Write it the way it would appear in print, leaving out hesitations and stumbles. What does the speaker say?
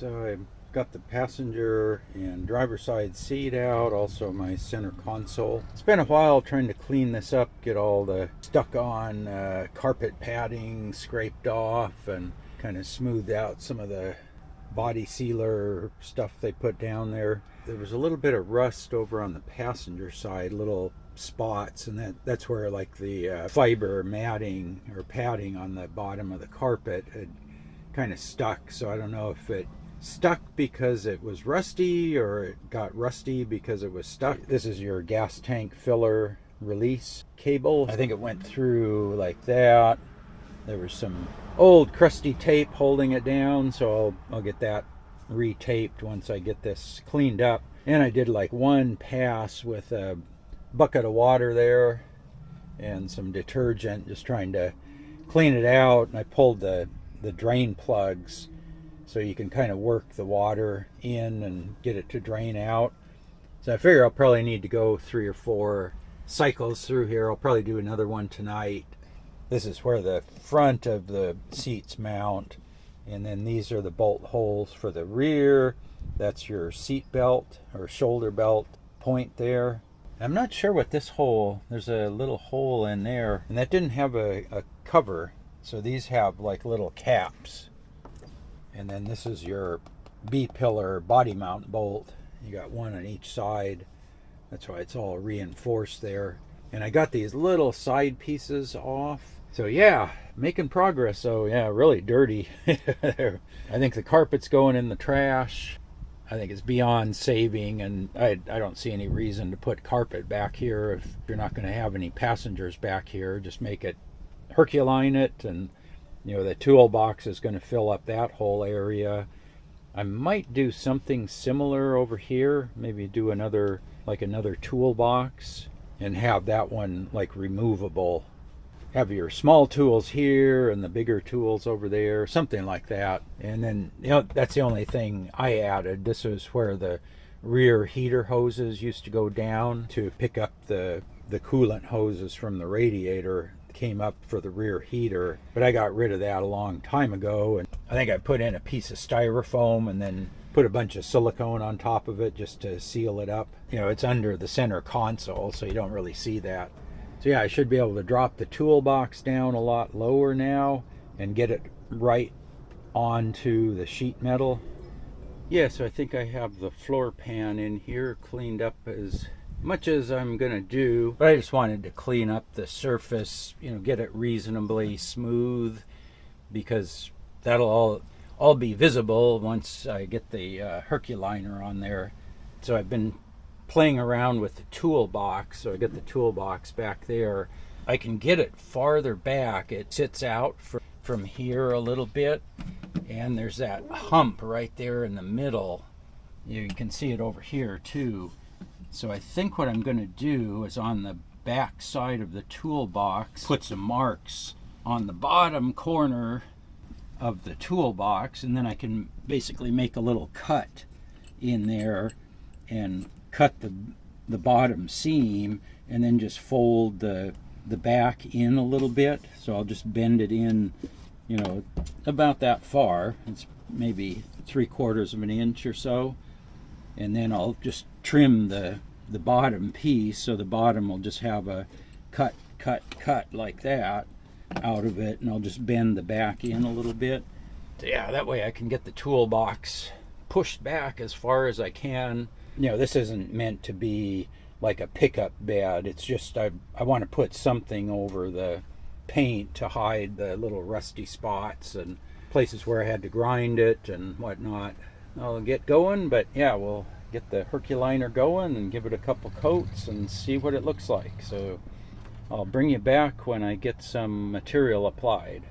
So I've got the passenger and driver side seat out, also my center console. It's been a while trying to clean this up, get all the stuck on carpet padding scraped off and kind of smoothed out some of the body sealer stuff they put down there. There was a little bit of rust over on the passenger side, little spots, and that's where like the fiber matting or padding on the bottom of the carpet had kind of stuck. So I don't know if it stuck because it was rusty or it got rusty because it was stuck. This is your gas tank filler release cable. I think it went through like that. There was some old crusty tape holding it down, so I'll get that retaped once I get this cleaned up. And I did like one pass with a bucket of water there and some detergent, just trying to clean it out. And I pulled the drain plugs so you can kind of work the water in and get it to drain out. So I figure I'll probably need to go 3 or 4 cycles through here. I'll probably do another one tonight. This is where the front of the seats mount, and then these are the bolt holes for the rear. That's your seat belt or shoulder belt point there. I'm not sure what this hole, there's a little hole in there, and that didn't have a cover, so these have like little caps. And then this is your B-pillar body mount bolt. You got one on each side. That's why it's all reinforced there. And I got these little side pieces off. So yeah, making progress. So yeah, really dirty. I think the carpet's going in the trash. I think it's beyond saving, and I don't see any reason to put carpet back here if you're not going to have any passengers back here. Just make it, Herculine it, and you know, the toolbox is going to fill up that whole area. I might do something similar over here. Maybe do another toolbox and have that one like removable. Have your small tools here and the bigger tools over there, something like that. And then, you know, that's the only thing I added. This is where the rear heater hoses used to go down to pick up the coolant hoses from the radiator. Came up for the rear heater, but I got rid of that a long time ago, and I think I put in a piece of styrofoam and then put a bunch of silicone on top of it just to seal it up. You know, it's under the center console, so you don't really see that. So yeah, I should be able to drop the toolbox down a lot lower now and get it right onto the sheet metal. Yeah, so I think I have the floor pan in here cleaned up as much as I'm gonna do, but I just wanted to clean up the surface, you know, get it reasonably smooth, because that'll all be visible once I get the Herculiner on there. So I've been playing around with the toolbox, so I get the toolbox back there. I can get it farther back. It sits out from here a little bit, and there's that hump right there in the middle. You can see it over here too. So I think what I'm going to do is on the back side of the toolbox, put some marks on the bottom corner of the toolbox, and then I can basically make a little cut in there and cut the bottom seam, and then just fold the back in a little bit. So I'll just bend it in, you know, about that far. It's maybe 3/4 of an inch or so. And then I'll just trim the bottom piece, so the bottom will just have a cut like that out of it, and I'll just bend the back in a little bit. So yeah, that way I can get the toolbox pushed back as far as I can. You know, this isn't meant to be like a pickup bed. It's just I want to put something over the paint to hide the little rusty spots and places where I had to grind it and whatnot. I'll get going, but yeah, we'll get the Herculiner going and give it a couple coats and see what it looks like. So I'll bring you back when I get some material applied.